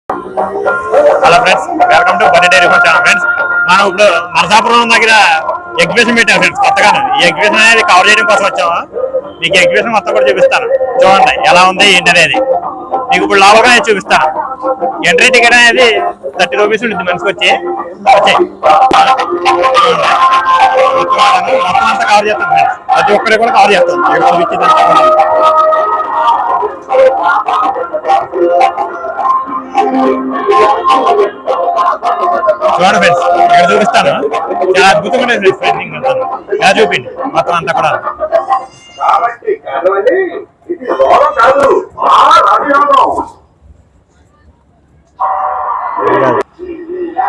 Hello friends, welcome to Bunny dairy farm channel. Friends, మనం ఇప్పుడు నరసాపురం దగ్గర ఎగ్జిబిషన్ పెట్టాం ఫ్రెండ్స్. కొత్తగా ఈ ఎగ్జిబిషన్ అనేది కవర్ చేయడం కోసం వచ్చాము. మీకు ఎగ్జిబిషన్ మొత్తం కూడా చూపిస్తాను, చూడండి ఎలా ఉంది ఏంటి అనేది. మీకు ఇప్పుడు లోపలగా చూపిస్తాను. ఎంట్రీ టికెట్ అనేది 30 రూపీస్ ఉంటుంది మనిషికి వచ్చి మొత్తం అంతా కవర్ చేస్తాం ఫ్రెండ్స్. ప్రతి ఒక్కరి కూడా కవర్ చేస్తాం. చూడండి ఫ్రెండ్స్, ఇక్కడ చూపిస్తాను. చాలా అద్భుతంగా ఉంటుంది ఫ్రెండ్స్. పెయింటింగ్ ఎలా చూపిండి మొత్తం అంతా కూడా.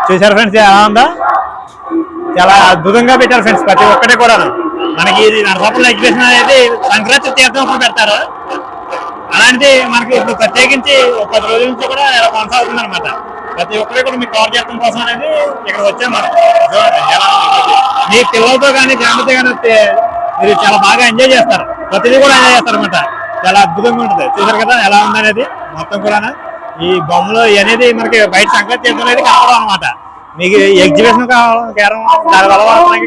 చూసారు ఫ్రెండ్స్ ఎలా ఉందా? చాలా అద్భుతంగా పెట్టారు ఫ్రెండ్స్. ప్రతి ఒక్కటి కూడా మనకి ఇది నరసాపురం ఎగ్జిబిషన్ అనేది సంక్రాంతి తీర్థం పెడతారు. అలాంటిది మనకి ఇప్పుడు ప్రత్యేకించి 10 రోజుల నుంచి కూడా కొనసాగుతుంది అనమాట. ప్రతి ఒక్కరి కూడా మీకు కవర్ చేయడం కోసం అనేది ఇక్కడ వచ్చాం మనం. మీ పిల్లలతో కానీ ఫ్యామిలీతో కానీ వస్తే మీరు చాలా బాగా ఎంజాయ్ చేస్తారు. ప్రతిదీ కూడా ఎంజాయ్ చేస్తారు అనమాట. చాలా అద్భుతంగా ఉంటుంది. చూసారు కదా ఎలా ఉందనేది మొత్తం కూడా. ఈ బొమ్మలు అనేది మనకి బయట సంక్రాంతి తీర్థం అనేది కనపడడం అనమాట. మీకు ఎగ్జిబిషన్ కేవలం దాని వల్ల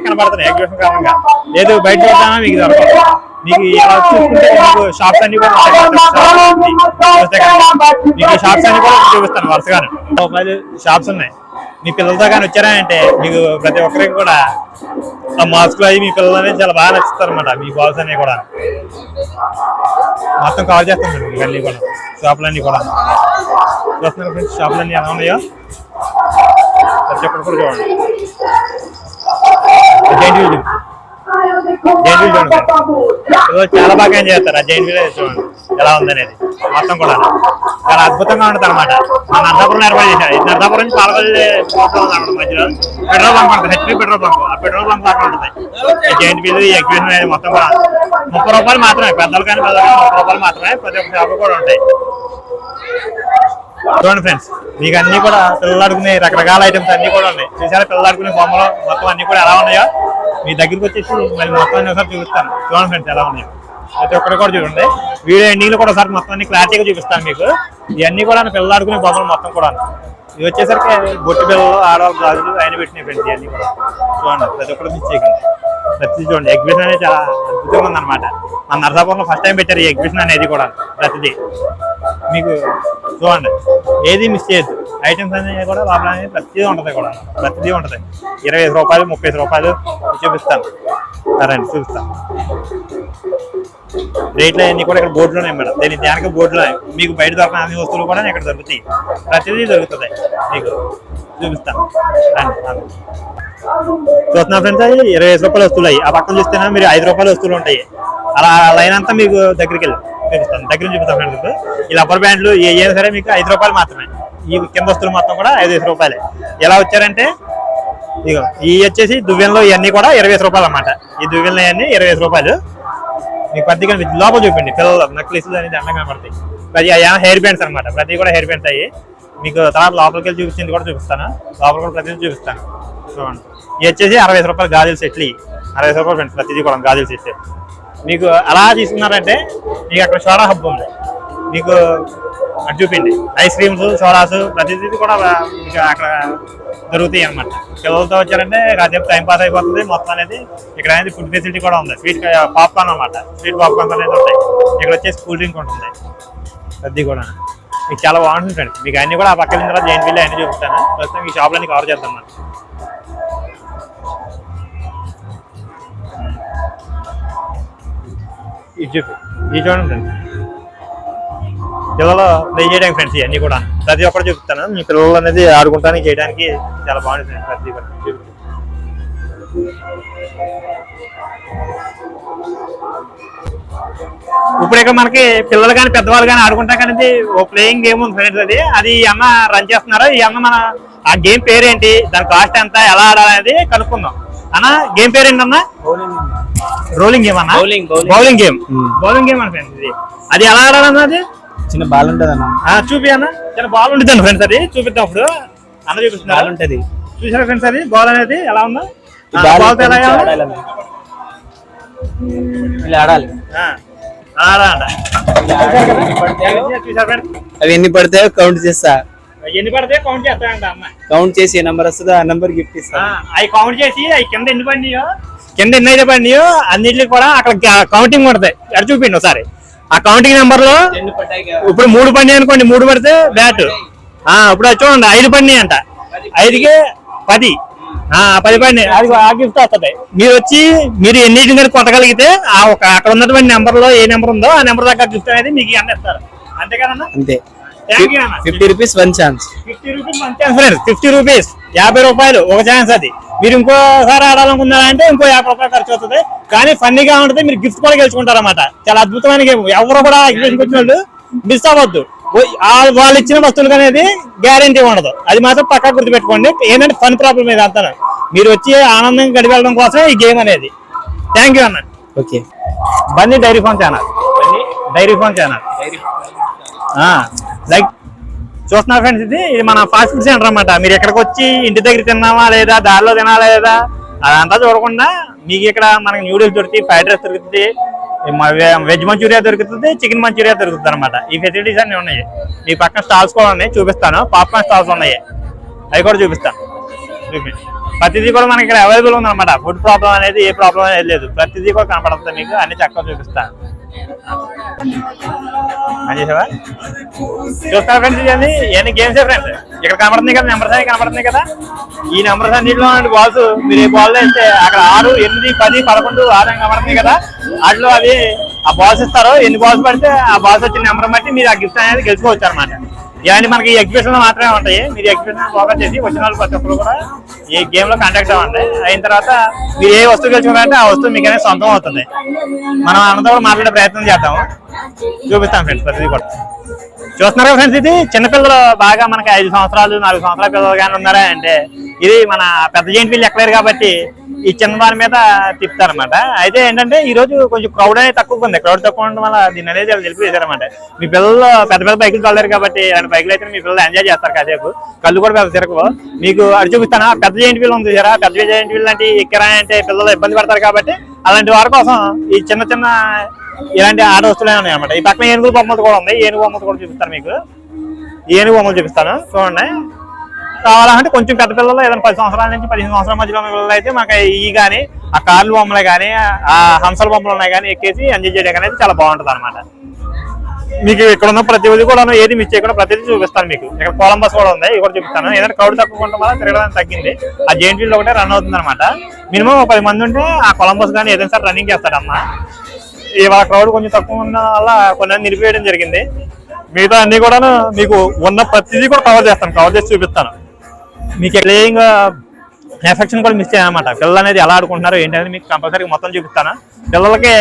కనబడుతుంది. ఎగ్జిబిషన్ కారణంగా లేదు బయట చూద్దామా మీకు దొరకదు. మీకు ఎలా చూసుకుంటే మీకు షాప్స్ అన్ని కూడా మీకు షాప్స్ అన్ని కూడా చూపిస్తాను వరుసగా. రూపాయలు షాప్స్ ఉన్నాయి. మీ పిల్లలతో కానీ వచ్చారా అంటే మీకు ప్రతి ఒక్కరికి కూడా మాస్కులు అవి మీ పిల్లలు అనేది చాలా బాగా నచ్చుతారు అనమాట. మీ బాల్స్ అన్ని కూడా మొత్తం కవర్ చేస్తాం ఇవన్నీ కూడా. షాపులన్నీ కూడా చూస్తున్నారు ఫ్రెండ్స్. షాపులన్నీ ఎలా ఉన్నాయో ప్రతి ఒక్కరు కూడా చూడండి. జైంట్ వీల్ చూడండి, చాలా బాగా ఎంజాయ్ చేస్తారు. ఆ జైంట్ వీల్ చూడండి ఎలా ఉందనేది మొత్తం కూడా చాలా అద్భుతంగా ఉంటుంది అనమాట. మన నరసాపురం ఏర్పాటు చేశారు. ఇది నరసాపురం నుంచి పాలకొల్లు మధ్యలో పెట్రోల్ బంక్ ఉంటుంది. HP petrol bunk. ఆ పెట్రోల్ బంక్ అక్కడ ఉంటుంది. జైంట్ వీల్ ఈ ఎగ్జిబిషన్ అనేది మొత్తం కూడా 30 రూపాయలు మాత్రమే. పెద్దలు కానీ 30 రూపాయలు మాత్రమే. ప్రతి ఒక్క షాపు కూడా ఉంటాయి. చూడండి ఫ్రెండ్స్, మీకు అన్ని కూడా పిల్లలు ఆడుకునే రకరకాల ఐటమ్స్ అన్ని కూడా ఉన్నాయి. చూసారా పిల్లలు ఆడుకునే బొమ్మలు మొత్తం అన్ని కూడా ఎలా ఉన్నాయో మీ దగ్గరికి వచ్చేసి మళ్ళీ మొత్తం అన్ని ఒకసారి చూపిస్తాను. చూడండి ఫ్రెండ్స్ ఎలా ఉన్నాయో ప్రతి ఒక్కరు కూడా చూడండి. వీడియో ఎండింగ్లో కూడా ఒకసారి మొత్తం అన్ని క్లారిటీగా చూపిస్తాను మీకు. ఇవన్నీ కూడా పిల్లలు ఆడుకునే బొమ్మలు మొత్తం కూడా. ఇవి వచ్చేసరికి బొట్టు పిల్లలు ఆడవాళ్ళు గాజులు ఆయన పెట్టినాయి ఫ్రెండ్స్. ఇవన్నీ కూడా చూడండి ప్రతి ఒక్కరు మిస్ చేయకండి. ప్రతి చూడండి ఎగ్జిబిషన్ అనేది చాలా అద్భుతంగా ఉందన్నమాట. మన నరసాపురంలో ఫస్ట్ టైం పెట్టారు ఈ ఎగ్జిబిషన్ అనేది కూడా. ప్రతిదీ మీకు చూడండి, ఏది మిస్ చేయొద్దు. ఐటమ్స్ అనేది కూడా లోపల అనేది ప్రతిదీ ఉంటుంది కూడా. ప్రతిదీ ఉంటుంది. 25 రూపాయలు 35 రూపాయలు చూపిస్తాను. రండి చూపిస్తాను. రేట్లు అన్నీ కూడా ఇక్కడ బోర్డులోనే మేడం. దానికి బోర్డులో మీకు బయట దొరికిన అన్ని వస్తువులు కూడా ఇక్కడ దొరుకుతాయి. ప్రతిదీ దొరుకుతుంది మీకు చూపిస్తాను. చూస్తున్నా ఫ్రెండ్స్, 25 రూపాయల వస్తువులు అయ్యి. ఆ పక్కన చూస్తేనే మీరు 5 రూపాయల వస్తువులు ఉంటాయి. అలా లైన్ అంతా మీకు దగ్గరికి వెళ్ళి చూపిస్తాను. దగ్గర చూపిస్తాను ఫ్రెండ్స్. ఈ రబ్బర్ బ్యాండ్లు ఏదైనా సరే మీకు 5 రూపాయలు మాత్రమే. ఈ కింద వస్తువులు మొత్తం కూడా 5 రూపాయలే. ఎలా వచ్చారంటే ఇక ఈ వచ్చేసి దువ్వెనలో ఇవన్నీ కూడా 25 రూపాయలు అన్నమాట. ఈ దువ్వెనలో ఇవన్నీ 25 రూపాయలు. మీకు ప్రతి లోపల చూపిండి. పిల్లలు నక్లీసులు అనేది అందంగా పడతాయి. ప్రతి హెయిర్ బ్యాండ్స్ అనమాట. ప్రతి కూడా హెయిర్ బ్యాండ్స్ అయ్యి మీకు తర్వాత లోపలికి వెళ్ళి చూపించింది కూడా చూపిస్తాను. లోపల కూడా ప్రతిదీ చూపిస్తాను. చూడండి, ఇవి వచ్చేసి 65 రూపాయలు గాజుల సెట్లు. 65 రూపాయలు ఫ్రెండ్స్ ప్రతిదీ కూడా గాజుల సెట్. మీకు అలా తీసుకున్నారంటే మీకు అక్కడ సోడా హబ్ ఉంది. మీకు అటు చూపిండి. ఐస్ క్రీమ్స్ సోడాస్ ప్రతిదీ కూడా మీకు అక్కడ దొరుకుతాయి అనమాట. పిల్లలతో వచ్చారంటే కాసేపు టైం పాస్ అయిపోతుంది మొత్తం అనేది. ఇక్కడ అనేది ఫుడ్ ఫెసిలిటీ కూడా ఉంది. స్వీట్ పాప్కార్న్ అనమాట. స్వీట్ పాప్కార్న్స్ అనేది ఉంటాయి. ఇక్కడ వచ్చేసి కూల్ డ్రింక్ ఉంటుంది. ప్రతి కూడా మీకు చాలా బాగుంటుంది ఫ్రెండ్స్. మీకు అన్ని కూడా ఆ పక్కన తర్వాత జైంట్ వీల్ అన్ని చూపిస్తాను. ప్రస్తుతం ఈ షాప్లన్నీ కవర్ చేద్దాం మనం. ఇది చూపి ఇది చూడండి ఫ్రెండ్స్. పిల్లలు ప్లే చేయడానికి ఫ్రెండ్స్ ఇవన్నీ కూడా ప్రతి ఒక్కరు చూపిస్తాను. మీ పిల్లలు అనేది ఆడుకుంటానికి చేయడానికి చాలా బాగుంటుంది ప్రతి ఒక్కరు. ఇప్పుడు ఇక్కడ మనకి పిల్లలు కానీ పెద్దవాళ్ళు కానీ ఆడుకుంటాం కానీ ఓ ప్లేయింగ్ గేమ్ ఉంది ఫ్రెండ్స్. అది ఈ అన్న రన్ చేస్తున్నారు. ఈ అన్న మన ఆ గేమ్ పేరేంటి, దాని కాస్ట్ ఎంత, ఎలా ఆడాలనేది కనుక్కుందాం. అన్న గేమ్ పేరేంటన్నా? రోలింగ్ గేమ్ అన్న. Bowling game. బౌలింగ్ గేమ్ అన్న ఫ్రెండ్స్. ఇది అది ఎలా ఆడాలన్నా? అది చిన్న బాల్ ఉంటుంది అన్న. చూపి అన్న. చిన్న బాల్ ఉంటుంది ఫ్రెండ్స్. అది చూపిద్దాం. అప్పుడు అన్న చూపిస్తున్నారు ఉంటుంది. చూసారా ఫ్రెండ్స్ అది బాల్ అనేది ఎలా ఉందో? ఆడాలి. అవి ఎన్ని పడితే కౌంట్ చేస్తా. ఎన్ని పడితే కౌంట్ చేస్తానంట అమ్మ. కౌంట్ చేసి ఏ నెంబర్ వస్తుందో ఆ నెంబర్ గిఫ్ట్ ఇస్తాను. అవి కౌంట్ చేసి అవి కింద ఎన్ని పడినాయో, కింద ఎన్ని అయితే పడినాయో అన్నింటికి కూడా అక్కడ కౌంటింగ్ పడతాయి. అటు చూపిండి ఒకసారి ఆ కౌంటింగ్ నెంబర్ లో. ఇప్పుడు 3 పడినాయి అనుకోండి, 3 పడితే బ్యాట్. ఇప్పుడు చూడండి 5 పడినాయి అంట, 5కి 10, 10 పడినాయి, అది ఆ గిఫ్ట్ వస్తుంది. మీరు ఎన్నింటిని కొట్టగలిగితే అక్కడ ఉన్నటువంటి నెంబర్ లో ఏ నెంబర్ ఉందో ఆ నెంబర్ దగ్గర గిఫ్ట్ అనేది మీకు అందిస్తారు. అంతే కదన్నా? అంతే. థ్యాంక్ యూ అన్న. 50 rupees 1 chance. 50 rupees 1 chance friends. 50 rupees 50 రూపాయలు ఒక ఛాన్స్. అది మీరు ఇంకోసారి ఆడాలనుకున్నారంటే ఇంకో 50 రూపాయలు ఖర్చు అవుతుంది. కానీ ఫన్నీగా ఉంటుంది, మీరు గిఫ్ట్ కూడా గెలుచుకుంటారు అన్నమాట. చాలా అద్భుతమైన గేమ్. ఎవరు కూడా ఎగ్జిబిషన్కి వచ్చిన వాళ్ళు మిస్ అవ్వద్దు. వాళ్ళు ఇచ్చిన వస్తువులకు అనేది గ్యారంటీ ఉండదు, అది మాత్రం పక్కా గుర్తుపెట్టుకోండి. ఏంటంటే ఫన్ ప్రాబ్లం మీద అంతా మీరు వచ్చి ఆనందంగా గడిపి వెళ్ళడం కోసమే ఈ గేమ్ అనేది. థ్యాంక్ యూ అన్న. Okay. Bunny dairy farm channel, dairy farm channel like చూస్తున్నారు ఫ్రెండ్స్. ఇది మన ఫాస్ట్ ఫుడ్ సెంటర్ అన్నమాట. మీరు ఎక్కడికి వచ్చి ఇంటి దగ్గర తిన్నామా లేదా, దారిలో తినాలా లేదా అదంతా చూడకుండా మీకు ఇక్కడ మనకి న్యూడిల్స్ దొరుకుతాయి, ఫ్రైడ్ రైస్ దొరుకుతుంది, వెజ్ మంచూరియా దొరుకుతుంది, చికెన్ మంచూరియా దొరుకుతుంది అనమాట. ఈ ఫెసిలిటీస్ అన్ని ఉన్నాయి. మీ పక్కన స్టాల్స్ కూడా ఉన్నాయి, చూపిస్తాను. పాప్కార్న్ స్టాల్స్ ఉన్నాయి, అవి కూడా చూపిస్తాను. ప్రతిదీ కూడా మనకి ఇక్కడ అవైలబుల్ ఉందన్నమాట. ఫుడ్ ప్రాబ్లం అనేది ఏ ప్రాబ్లం అనేది లేదు, ప్రతిదీ కూడా కనపడుతుంది మీకు. అన్ని చక్కగా చూపిస్తాను. చూస్తారు ఫ్రెండ్స్, ఇవన్నీ గేమ్స్ ఫ్రెండ్స్. ఇక్కడ కనబడుతుంది కదా, నెంబర్స్ అన్ని కనబడుతున్నాయి కదా. ఈ నెంబర్స్ అన్నింటిలో బాల్స్ మీరు ఏ బాల్ వేస్తే అక్కడ 6, 8, 10, 11, 6 కనబడుతుంది కదా. వాటిలో అది ఆ బాల్స్ ఇస్తారు. ఎన్ని బాల్స్ పడితే ఆ బాల్స్ వచ్చిన నెంబర్ బట్టి మీరు ఆ గిఫ్ట్ అనేది గెలుచుకోవచ్చు అనమాట. ఇవన్నీ మనకి ఎగ్జిబిషన్ లో మాత్రమే ఉంటాయి. మీరు ఎగ్జిబిషన్ ఫోకస్ చేసి వచ్చిన వాళ్ళు ప్రతి ఒక్కరు కూడా ఈ గేమ్ లో కాంటాక్ట్ అవ్వండి. అయిన తర్వాత మీరు ఏ వస్తువు గెలుచుకున్నారంటే ఆ వస్తువు మీకు అనేది సొంతం అవుతుంది. మనం అందరూ కూడా మాట్లాడే ప్రయత్నం చేద్దాము, చూపిస్తాం ఫ్రెండ్స్. ప్రతిదీ కూడా చూస్తున్నారు కదా ఫ్రెండ్స్. ఇది చిన్నపిల్లలు బాగా మనకి 5 సంవత్సరాలు 4 సంవత్సరాల పిల్లలు కానీ ఉన్నారా అంటే ఇది మన పెద్ద జెయింట్ వీల్ ఎక్కలేరు కాబట్టి ఈ చిన్న దాని మీద తిప్పుతారనమాట. అయితే ఏంటంటే ఈ రోజు కొంచెం క్రౌడ్ అనేది తక్కువ ఉంది. క్రౌడ్ తక్కువ ఉండడం వల్ల దీన్ని అనేది తెలిపేశారనమాట. మీ పిల్లలు పెద్ద బైకులు తోలేరు కాబట్టి ఇలాంటి బైకులు అయితే మీ పిల్లలు ఎంజాయ్ చేస్తారు కాసేపు. కళ్ళు కూడా పెద్ద తిరగవు. మీకు అది చూపిస్తాను. పెద్ద జెయింట్ వీల్ ఉంది చూసారా, పెద్ద జెయింట్ వీల్ లాంటి ఎక్కరా అంటే పిల్లలు ఇబ్బంది పడతారు కాబట్టి అలాంటి వారి కోసం ఈ చిన్న చిన్న ఇలాంటి ఆట వస్తువులే ఉన్నాయి అనమాట. ఈ పక్కన ఏనుగుల బొమ్మలు కూడా ఉంది, ఏనుగు బొమ్మలు కూడా చూపిస్తాను మీకు. ఏనుగు బొమ్మలు చూపిస్తాను చూడండి. కావాలంటే కొంచెం పెద్ద పిల్లలు ఏదైనా 10 సంవత్సరాల నుంచి 15 సంవత్సరాల మధ్యలో పిల్లలు అయితే మాకు ఈ కానీ ఆ కార్ల బొమ్మలే కానీ ఆ హంసల బొమ్మలు ఉన్నాయి కానీ ఎక్కేసి ఎంజాయ్ చేయడానికి అనేది చాలా బాగుంటుంది అనమాట. మీకు ఇక్కడ ఉన్న ప్రతిదీ కూడా ఏది మిస్ చేయకుండా ప్రతిదీ చూపిస్తాను మీకు. ఇక్కడ కొలంబస్ కూడా ఉంది, ఇది కూడా చూపిస్తాను. ఏదైనా క్రౌడ్ తక్కువ ఉండడం వల్ల తిరగడానికి తగ్గింది. ఆ జెయింట్ వీల్ ఒకటే రన్ అవుతుంది అనమాట. మినిమం 10 మంది ఉంటే ఆ కొలంబస్ కానీ ఏదైనా సార్ రన్నింగ్ చేస్తాడమ్మా. ఇవాళ క్రౌడ్ కొంచెం తక్కువ ఉన్న వల్ల కొన్ని నిలిపివేయడం జరిగింది. మిగతా అన్ని కూడా మీకు ఉన్న ప్రతిదీ కూడా కవర్ చేసి చూపిస్తాను. మీకు ప్లేయింగ్ ఎఫెక్షన్ కూడా మిస్ చేయాలన్నమాట. పిల్లలు అనేది ఎలా ఆడుకుంటున్నారు ఏంటనేది మీకు కంపల్సరీగా మొత్తం చూపిస్తాను. పిల్లలకి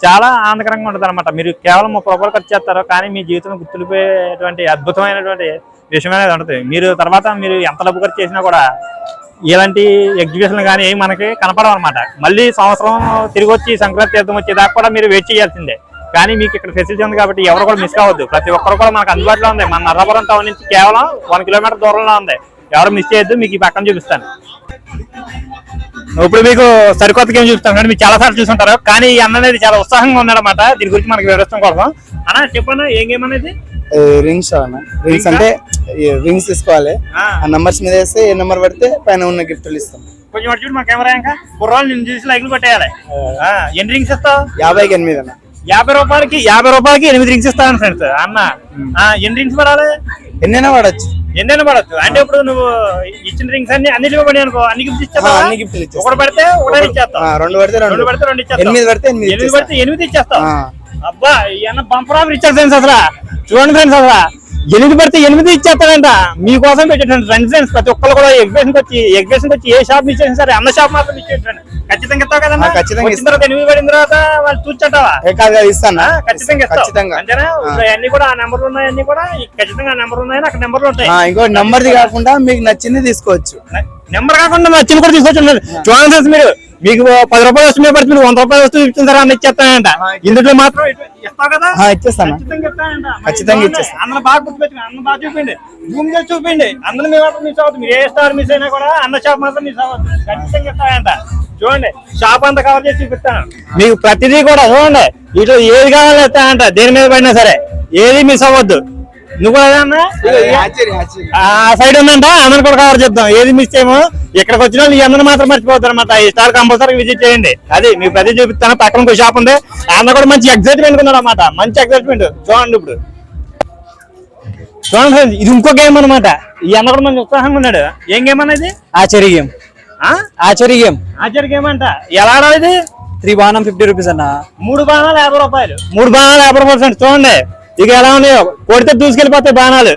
చాలా ఆనందకరంగా ఉంటుంది అనమాట. మీరు కేవలం 30 రూపాయలు ఖర్చు చేస్తారు కానీ మీ జీవితంలో గుర్తులిపోయేటువంటి అద్భుతమైనటువంటి విషయం అనేది ఉంటుంది. మీరు తర్వాత మీరు ఎంత డబ్బు ఖర్చు చేసినా కూడా ఇలాంటి ఎగ్జిబిషన్లు కానీ మనకి కనపడవు అనమాట. మళ్ళీ సంవత్సరం తిరిగి వచ్చి సంక్రాంతి తీర్థం వచ్చేదాకా కూడా మీరు వెయిట్ చేయాల్సిందే. కానీ మీకు ఇక్కడ ఫెసిలిటీ ఉంది కాబట్టి ఎవరు కూడా మిస్ కావద్దు. ప్రతి ఒక్కరు కూడా మనకు అందుబాటులో ఉంది. మన నర్రాపురం టౌన్ నుంచి కేవలం 1 కిలోమీటర్ దూరంలో ఉంది. ఎవరు మిస్ చేయొద్దు. మీకు ఈ పక్కన చూపిస్తాను. ఇప్పుడు మీకు సరికొత్త గేమ్ చూపిస్తాను కానీ మీరు చాలా సార్లు చూసుంటారు. కానీ ఈ అన్న అనేది చాలా ఉత్సాహంగా ఉన్నాడనమాట. దీని గురించి మనకి వివరించడం కోసం. అన్న చెప్పన్నా ఏం గేమ్ అనేది? రింగ్స్ అన్న. రింగ్స్ అంటే రింగ్స్ తీసుకోవాలి. ఆ నంబర్స్ మీద వేస్తే ఏ నెంబర్ పడితే పైన ఉన్న గిఫ్ట్లు ఇస్తాం. కొంచెం చూడు మా కెమెరా ఇంకా కుర్రాలు నేను చూసి లైక్లు కొట్టేయాలి. ఎన్ని రింగ్స్ ఇస్తావు? 50కి 8 అన్న. 50 రూపాయలకి 8 రింగ్స్ ఇస్తాను ఫ్రెండ్స్. అన్న ఎన్ని రింగ్స్ పడాలి? ఎన్నైనా పడచ్చు. ఎన్నైనా పడచ్చు. అంటే ఇప్పుడు నువ్వు ఇచ్చిన రింగ్స్ అన్నిటిలో పడి అనుకో, అన్ని గిఫ్ట్స్ ఇచ్చేస్తావు. అన్ని గిఫ్ట్లు ఇచ్చేస్తావు. ఒకటి పడితే ఒకటే ఇచ్చేస్తావు. 2 పడితే 2 ఇచ్చేస్తావు. 8 పడితే 8 ఇచ్చేస్తావు. అబ్బా అన్న బంపర్ ఇచ్చారు ఫ్రెండ్స్. అసలు చూడండి ఫ్రెండ్స్, అసలు 8 పడితే 8 ఇచ్చేస్తాడంట. మీకోసం పెట్టేటండి ఫ్రెండ్స్. ప్రతి ఒక్కరు కూడా ఎగ్జిబిషన్ వచ్చి ఏ షాప్ మిస్ చేసినా సరే అన్న షాప్ మాత్రం ఇచ్చేటండి. ఖచ్చితంగా ఇస్తావు కదన్నా? ఖచ్చితంగా. 8 పడిన తర్వాత వాళ్ళు చూచంటావా? ఇస్తాను. ఖచ్చితంగా అంతేనా? అన్ని కూడా ఆ నెంబర్లు ఉన్నాయన్నీ కూడా ఖచ్చితంగా ఆ నెంబర్ ఉన్నాయని అక్కడ నెంబర్లు ఉంటాయి. ఇంకో నెంబర్ది కాకుండా మీకు నచ్చింది తీసుకోవచ్చు. నెంబర్ కాకుండా నచ్చింది కూడా తీసుకోవచ్చు. చూడండి ఫ్రెండ్స్, మీరు మీకు 10 రూపాయలు వస్తుంది పడితే మీరు 100 రూపాయలు వస్తువు ఇచ్చింటారా అని ఇచ్చేస్తానంట. ఇందులో మాత్రం ఇస్తావు కదా? ఇచ్చేస్తాను. ఖచ్చితంగా ఇచ్చేస్తాను. అందరూ బాగా గుర్తుపెట్టుకుని అన్న బాగా చూపిండి, జూమ్ చేసి చూపిండి. అందరూ మీ మాత్రం మిస్ అవ్వద్దు. మీరు ఏ స్టార్ మిస్ అయినా కూడా అన్న షాప్ మాత్రం మిస్ అవ్వద్దు. ఖచ్చితంగా ఇస్తాయంట. చూడండి షాప్ అంతా కవర్ చేసి చూపిస్తాను మీకు. ప్రతిదీ కూడా చూడండి. ఇట్లా ఏది కావాలో ఇస్తాయంట. దేని మీద పడినా సరే ఏది మిస్ అవ్వద్దు. నువ్వు కూడా అదే అన్నా ఆ సైడ్ ఉందంట అందరిని కూడా కవర్ చేద్దాం ఏది మిస్ చేయము ఇక్కడికి వచ్చిన వాళ్ళు ఈ అందరిని మాత్రం మర్చిపోతారు అనమాట ఈ స్టార్ కంపల్సరీ విజిట్ చేయండి అది మీకు ప్రతి చూపిస్తాను పక్కన ఇంకో షాప్ ఉంది ఆయన కూడా మంచి ఎక్సైట్మెంట్ ఉన్నాడు అనమాట మంచి ఎక్సైట్మెంట్ చూడండి ఇప్పుడు చూడండి ఫ్రెండ్స్ ఇది ఇంకో గేమ్ అనమాట ఈ అన్న కూడా మంచి ఉత్సాహంగా ఉన్నాడు ఏం గేమ్ అనేది ఆచరి గేమ్ ఆచార్య గేమ్ అంట ఎలా ఆడాలి ఇది 3 బాణం 50 రూపీస్ అన్న 3 బాణాలు 50 రూపాయలు 3 బాణాలు 50 రూపాయలు ఫ్రెండ్స్ చూడండి ఇక ఎలా ఉన్నాయో కొడితే దూసుకెళ్ళిపోతాయి బాణాలు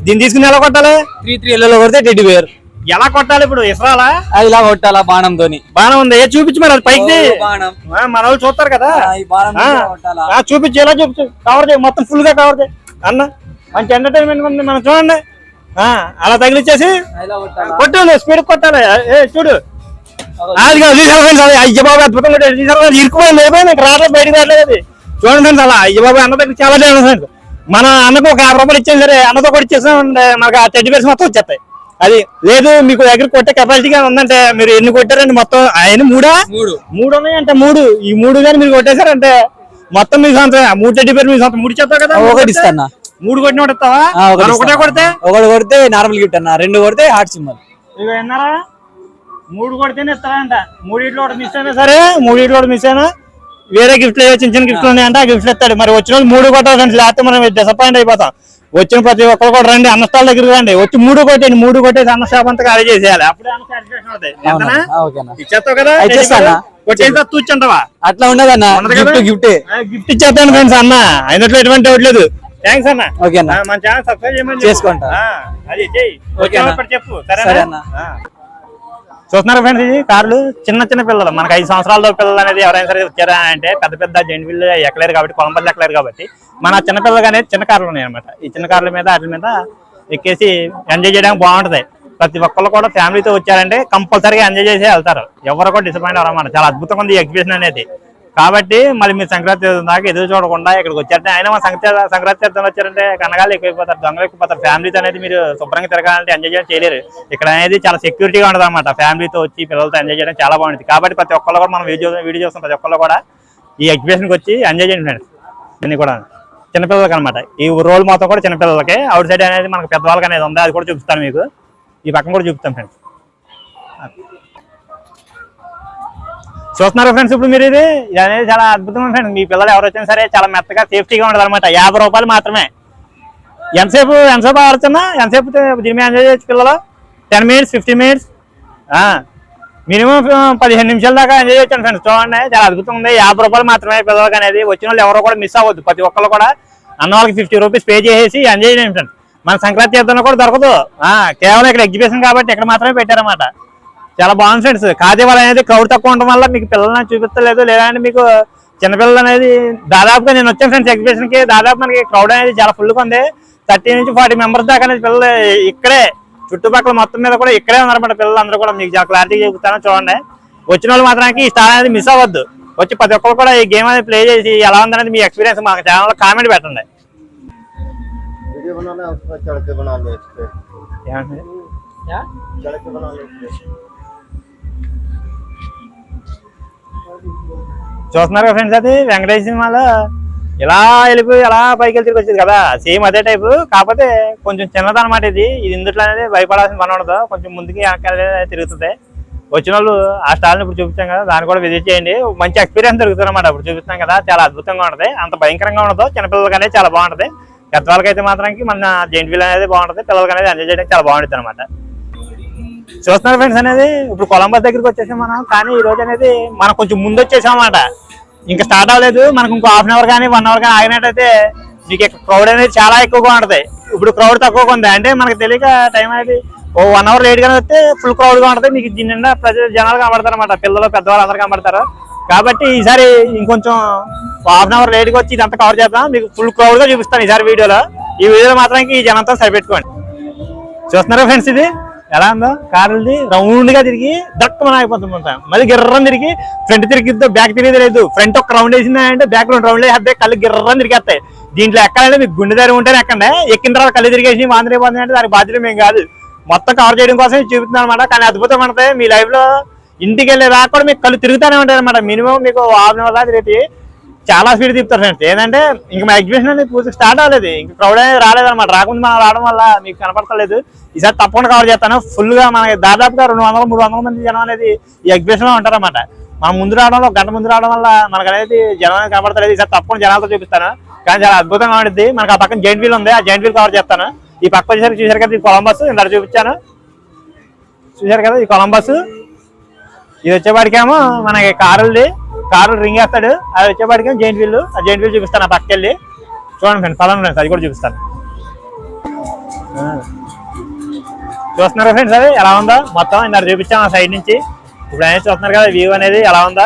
దీన్ని తీసుకుని ఎలా కొట్టాలి 3 ఎల్లో కొడితే టెడ్డీ బేర్ ఎలా కొట్టాలి ఇప్పుడు ఇసరాలా ఇలా కొట్టాలా బాణంతోని బాణం ఉంది ఏ చూపించు మరి అది పైకి బాణం మన వాళ్ళు చూస్తారు కదా ఈ బాణం కొట్టాలా చూపించు ఎలా చూపించు కవర్ చేయి మొత్తం ఫుల్ గా కవర్ చేయి అన్న మంచి ఎంటర్టైన్మెంట్ ఉంది మనం చూడండి అలా తగిలిచ్చేసి ఇలా కొట్టాలా కొట్టాలి స్పీడ్ కొట్టాలి చూడు అది కాదు చూసారు ఫ్రెండ్స్ అది అయ్య బాబు అద్భుతంగా ఇరుక్కుపోయింది లేకపోయింది రావట్లేదు బయటకు రావట్లేదు అది చూడండి ఫ్రెండ్స్ అలా అయ్య బాబు అన్న దగ్గర చాలా చేయండి ఫ్రెండ్స్ మన అన్నకు ఒక 50 రూపాయలు ఇచ్చేది సరే అన్నతో కూడా ఇచ్చేసామంటే మనకు ఆ 30% మొత్తం వచ్చేస్తాయి అది లేదు మీకు దగ్గర కొట్టే కెపాసిటీగా ఉందంటే మీరు ఎన్ని కొట్టారండి మొత్తం ఆయన మూడు ఉన్నాయంటే ఈ మూడు కానీ మీరు కొట్టేశారంటే మొత్తం మీ సొంత 3 30% మీ సొంత 3 చెప్తావు కదా ఒకటి ఇస్తానా 3 కొట్టిన ఒకటి ఇస్తావా ఒకటే కొడితే ఒకటి కొడితే నార్మల్ గిఫ్ట్ అన్న 2 కొడితే హార్ట్ సింబల్ ఇక విన్నారా 3 కొడితేనే ఇస్తారంట 3 ఒకటి మిస్ అయినా సరే 3 ఒకటి మిస్ అయినా వేరే గిఫ్ట్లు చిన్న చిన్న గిఫ్ట్లు ఉన్నాయంటే ఆ గిఫ్ట్లు ఇస్తాడు మరి వచ్చిన వాళ్ళు 3 కొట్టాలి ఫ్రెండ్స్ లేకపోతే మనం డిసప్పాయింట్ అయిపోతాం వచ్చిన ప్రతి ఒక్కరు కూడా రండి అన్న స్టాల్ దగ్గరికి రండి వచ్చి 3 కొట్టేయండి 3 కొట్టేసి అన్న షాప్ అంతా ఖాళీ చేసేయాలి అప్పుడే అన్న సాటిస్ఫాక్షన్ అవుతాయి ఇచ్చేస్తావు కదా కొట్టేసి తూచంటావా అట్లా ఉండదన్న గిఫ్ట్ ఇచ్చేస్తాను ఫ్రెండ్స్ అన్న అయినట్లు ఎటువంటి డౌట్ లేదు థ్యాంక్స్ అన్న ఓకే అన్న మన ఛానల్ సబ్స్క్రైబ్ చేయమని చేసుకుంటా అది చెయ్యి చెప్పు సరే అన్న చూస్తున్నారు ఫ్రెండ్స్ ఇది కార్లు చిన్న చిన్న పిల్లలు మనకు 5 సంవత్సరాల పిల్లలు అనేది ఎవరైనా సరే వచ్చారా అంటే పెద్ద పెద్ద జెంట్ వీళ్ళు ఎక్కలేరు కాబట్టి కొలంబస్ ఎక్కలేరు కాబట్టి మన చిన్న పిల్లలు అనేది చిన్న కార్లు ఉన్నాయి అనమాట ఈ చిన్న కార్ల మీద వాటి మీద ఎక్కేసి ఎంజాయ్ చేయడానికి బాగుంటది ప్రతి ఒక్కళ్ళు కూడా ఫ్యామిలీతో వచ్చారంటే కంపల్సరీగా ఎంజాయ్ చేసి వెళ్తారు ఎవరు కూడా డిసప్పాయింట్ అవ్వరన్నమాట చాలా అద్భుతంగా ఉంది ఈ ఎగ్జిబిషన్ అనేది కాబట్టి మళ్ళీ మీరు సంక్రాంతి దాకా ఎదురు చూడకుండా ఇక్కడికి వచ్చారంటే ఆయన మా సంక్రాంతి తీర్థం వచ్చారంటే కనగాలు ఎక్కువైపోతారు దొంగలు ఎక్కువైపోతారు ఫ్యామిలీతో అనేది మీరు శుభ్రంగా తిరగాలంటే ఎంజాయ్ చేయడం చేయలేరు ఇక్కడ అనేది చాలా సెక్యూరిటీగా ఉండదు అనమాట ఫ్యామిలీతో వచ్చి పిల్లలతో ఎంజాయ్ చేయడం చాలా బాగుంటుంది కాబట్టి ప్రతి ఒక్కళ్ళు కూడా మనం వీడియో చూస్తాం ప్రతి ఒక్కళ్ళు కూడా ఈ ఎగ్జిబిషన్కి వచ్చి ఎంజాయ్ చేయండి ఫ్రెండ్స్ అన్ని కూడా చిన్నపిల్లలకి అనమాట ఈ రోల్ మొత్తం కూడా చిన్నపిల్లలకి అవుట్ సైడ్ అనేది మనకు పెద్దవాళ్ళకి అనేది ఉంది అది కూడా చూపిస్తాను మీకు ఈ పక్కన కూడా చూపిస్తాం ఫ్రెండ్స్ చూస్తున్నారు ఫ్రెండ్స్ ఇప్పుడు మీరు ఇది అనేది చాలా అద్భుతంగా ఫ్రెండ్స్ మీ పిల్లలు ఎవరు వచ్చినా సరే చాలా మెత్తగా సేఫ్టీగా ఉండదు అనమాట 50 రూపాయలు మాత్రమే ఎంతసేపు ఆడుతున్నా ఎంతసేపు దీని మీద ఎంజాయ్ చేయొచ్చు పిల్లలు 10 మినిట్స్ 15 మినిట్స్ మినిమం 15 నిమిషాల దాకా ఎంజాయ్ చేయొచ్చు ఫ్రెండ్స్ చూడండి చాలా అద్భుతంగా ఉంది 50 రూపాయలు మాత్రమే పిల్లలకి అనేది వచ్చిన వాళ్ళు ఎవరో కూడా మిస్ అవ్వద్దు ప్రతి ఒక్కరు కూడా అన్న వాళ్ళకి 50 రూపీస్ పే చేసి ఎంజాయ్ చేయండి ఫ్రెండ్స్ మన సంక్రాంతి తీర్థంలో కూడా దొరకదు కేవలం ఇక్కడ ఎగ్జిబిషన్ కాబట్టి ఇక్కడ మాత్రమే పెట్టారన్నమాట చాలా బాగుంది ఫ్రెండ్స్ కాదేవాళ్ళు అనేది క్రౌడ్ తక్కువ ఉండడం వల్ల మీకు పిల్లల్ని చూపించలేదు లేదంటే మీకు చిన్నపిల్లలు అనేది దాదాపుగా నేను వచ్చాను ఫ్రెండ్స్ ఎగ్జిబిషన్ కి దాదాపు మనకి క్రౌడ్ అనేది చాలా ఫుల్గా ఉంది 30 నుంచి 40 మెంబర్స్ దాకా అనేది పిల్లలు ఇక్కడే చుట్టుపక్కల మొత్తం మీద కూడా ఇక్కడే ఉన్నారన్నమాట పిల్లలు అందరూ కూడా మీకు చాలా క్లారిటీగా చెబుతాను చూడండి వచ్చిన వాళ్ళు మాత్రానికి ఈ స్టార్ అనేది మిస్ అవ్వద్దు వచ్చి ప్రతి ఒక్కరు కూడా ఈ గేమ్ అనేది ప్లే చేసి ఎలా ఉందనేది మీ ఎక్స్పీరియన్స్ మా ఛానల్లో కామెంట్ పెట్టండి చూస్తున్నారు కదా ఫ్రెండ్స్ అది వెంకటేష్ సినిమాలో ఇలా వెళ్ళిపోయి ఎలా పైకి వెళ్ళి తిరిగి వచ్చేది కదా సేమ్ అదే టైపు కాకపోతే కొంచెం చిన్నదన్నమాట ఇది ఇందుట్లో అనేది భయపడాల్సిన పని ఉండదు కొంచెం ముందుకి తిరుగుతుంది వచ్చిన వాళ్ళు ఆ స్టాల్ని ఇప్పుడు చూపించాం కదా దాన్ని కూడా విజిట్ చేయండి మంచి ఎక్స్పీరియన్స్ దొరుకుతుంది అనమాట ఇప్పుడు చూపిస్తాం కదా చాలా అద్భుతంగా ఉంటుంది అంత భయంకరంగా ఉండదు చిన్నపిల్లలకి అనేది చాలా బాగుంటుంది పెద్దవాళ్ళకైతే మాత్రానికి మన జెయింట్ వీల్ అనేది బాగుంటుంది పిల్లలకి అనేది ఎంజాయ్ చేయడానికి చాలా బాగుంటుంది అనమాట చూస్తున్నారు ఫ్రెండ్స్ అనేది ఇప్పుడు కొలంబస్ దగ్గరికి వచ్చేసాం మనం కానీ ఈ రోజు అనేది మనం కొంచెం ముందు వచ్చేసాం అన్నమాట ఇంకా స్టార్ట్ అవ్వలేదు మనకు ఇంకో హాఫ్ అన్ అవర్ కానీ 1 అవర్ కానీ ఆగినట్టయితే మీకు క్రౌడ్ అనేది చాలా ఎక్కువగా ఉంటుంది ఇప్పుడు క్రౌడ్ తక్కువగా ఉంది అంటే మనకు తెలియక టైం అనేది ఓ 1 అవర్ లేట్ గానే వస్తే ఫుల్ క్రౌడ్ గా ఉంటుంది మీకు దీని నిండా జనాలు కనబడతారు అనమాట పిల్లలు పెద్దవాళ్ళు అందరూ కనబడతారు కాబట్టి ఈసారి ఇంకొంచెం హాఫ్ అన్ అవర్ లేట్ గా వచ్చి ఇదంతా కవర్ చేద్దాం మీకు ఫుల్ క్రౌడ్ గా చూపిస్తాను ఈసారి వీడియోలో ఈ వీడియోలో మాత్రం ఈ జనంతో సరిపెట్టుకోండి చూస్తున్నారా ఫ్రెండ్స్ ఇది ఎలా ఉందో కార్లది రౌండ్ గా తిరిగి దక్క మనం అయిపోతుంటాం మళ్ళీ గిర్రం తిరిగి ఫ్రంట్ తిరిగిద్దో బ్యాక్ తిరిగి లేదు ఫ్రంట్ ఒక రౌండ్ వేసిందా అంటే బ్యాక్ 2 రౌండ్లు వేస్తే కళ్ళు గిర్రం తిరిగేస్తాయి దీంట్లో ఎక్కాలంటే మీకు గుండె దారి ఉంటేనే ఎక్కండి ఎక్కిన తర్వాత కళ్ళు తిరిగేసి వాందరైపోతుంది అంటే దానికి బాధ్యత మేము కాదు మొత్తం కవర్ చేయడం కోసం చూపిస్తున్నాం అనమాట కానీ అద్భుతం అంటే మీ లైఫ్ లో ఇంటికి వెళ్ళే దాకా కూడా మీకు కళ్ళు తిరుగుతూనే ఉంటాయి అనమాట మినిమం మీకు హాఫ్ అన్ అవర్ దాకా తిరిగి చాలా స్పీడ్ తిప్పుతారు ఫ్రెండ్స్. ఏంటంటే ఇంకా మా ఎగ్జిబిషన్ అనేది పూర్తి స్టార్ట్ అవ్వలేదు, ఇంకా క్రౌడ్ అనేది రాలేదన్నమాట. రాకుండా మనం రావడం వల్ల మీకు కనపడతలేదు. ఈసారి తప్పకుండా కవర్ చేస్తాను ఫుల్ గా. మనకి దాదాపుగా 200-300 మంది జనం అనేది ఈ ఎగ్జిబిషన్ లో ఉంటారన్నమాట. మనం ముందు రావడంలో, ఒక గంట ముందు రావడం వల్ల మనకు అనేది జనం అనేది కనపడతలేదు. ఈసారి తప్పకుండా జనాలతో చూపిస్తాను. కానీ చాలా అద్భుతంగా ఉంటుంది. మనకు ఆ పక్కన జైంట్ వీల్ ఉంది, ఆ జైంట్ వీల్ కవర్ చేస్తాను. ఈ పక్క వచ్చేసరికి చూసారు కదా, ఈ కొలంబస్ ఇందాక చూపించాను, చూసారు కదా ఈ కొలంబస్. ఇది వచ్చేపాటికేమో మనకి కారు రింగ్ వేస్తాడు, అది వచ్చేపాటికేమో జైంట్ వీల్. ఆ జైంట్ వీల్ చూపిస్తాను ఆ పక్కకి వెళ్ళి. చూడండి ఫ్రెండ్స్, పదండి ఫ్రెండ్స్, అది కూడా చూపిస్తాను. చూస్తున్నారు ఫ్రెండ్స్ అది ఎలా ఉందో మొత్తం. ఇందాక చూపించాము ఆ సైడ్ నుంచి. ఇప్పుడు అనేది చూస్తున్నారు కదా వ్యూ అనేది ఎలా ఉందా.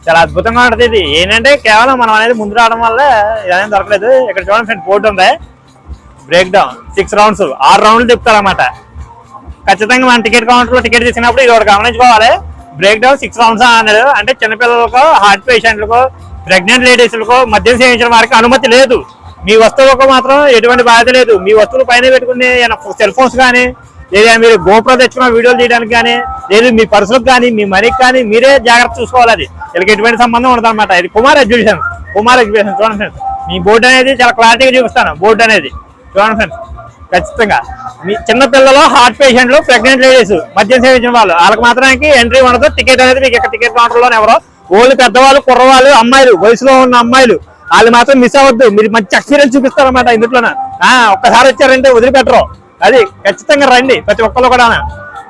చాలా అద్భుతంగా ఉంటుంది. ఇది ఏంటంటే కేవలం మనం అనేది ముందు రావడం వల్ల ఇదనేది దొరకలేదు. ఇక్కడ చూడండి ఫ్రెండ్స్, బోర్డు ఉంది, బ్రేక్ డౌన్ 6 రౌండ్స్, 6 రౌండ్లు తిప్పుతారు అన్నమాట. ఖచ్చితంగా మన టికెట్ కౌంటర్ లో టికెట్ తీసుకున్నప్పుడు ఇది ఒకటి గమనించుకోవాలి. బ్రేక్ డౌన్ 6 రౌండ్స్ అన్నాడు. అంటే చిన్నపిల్లలకు, హార్ట్ పేషెంట్లకు, ప్రెగ్నెంట్ లేడీస్లకు, మద్యం సేవించిన వారికి అనుమతి లేదు. మీ వస్తువులకు మాత్రం ఎటువంటి బాధ్యత లేదు. మీ వస్తువులు పైన పెట్టుకునే సెల్ ఫోన్స్ కానీ, లేదా మీరు గోప్రో తెచ్చుకున్న వీడియోలు తీయడానికి కానీ, లేదు మీ పర్సులకు కానీ, మీ మనీకి కానీ మీరే జాగ్రత్త చూసుకోవాలి. అది వీళ్ళకి ఎటువంటి సంబంధం ఉండదు అనమాట. ఇది కుమార్ ఎగ్జిబిషన్ చూడండి ఫ్రెండ్స్. మీ బోర్డు అనేది చాలా క్లారిటీగా చూపిస్తాను. బోర్డు అనేది చూడండి ఫ్రెండ్స్. ఖచ్చితంగా మీ చిన్న పిల్లలు, హార్ట్ పేషెంట్లు, ప్రెగ్నెంట్ లేడీస్, మద్యం సేవించిన వాళ్ళకి మాత్రానికి ఎంట్రీ ఉండదు. టికెట్ అనేది మీకు ఇక్కడ టికెట్ కౌంటర్లోనే ఎవరో ఓన్లీ పెద్దవాళ్ళు, కుర్రవాళ్ళు, అమ్మాయిలు, వయసులో ఉన్న అమ్మాయిలు వాళ్ళు మాత్రం మిస్ అవ్వద్దు. మీరు మంచి ఎక్స్పీరియన్స్ చూపిస్తారన్నమాట ఇందులోనే. ఒక్కసారి వచ్చారంటే వదిలిపెట్టరు. అది ఖచ్చితంగా రండి ప్రతి ఒక్కళ్ళు కూడా.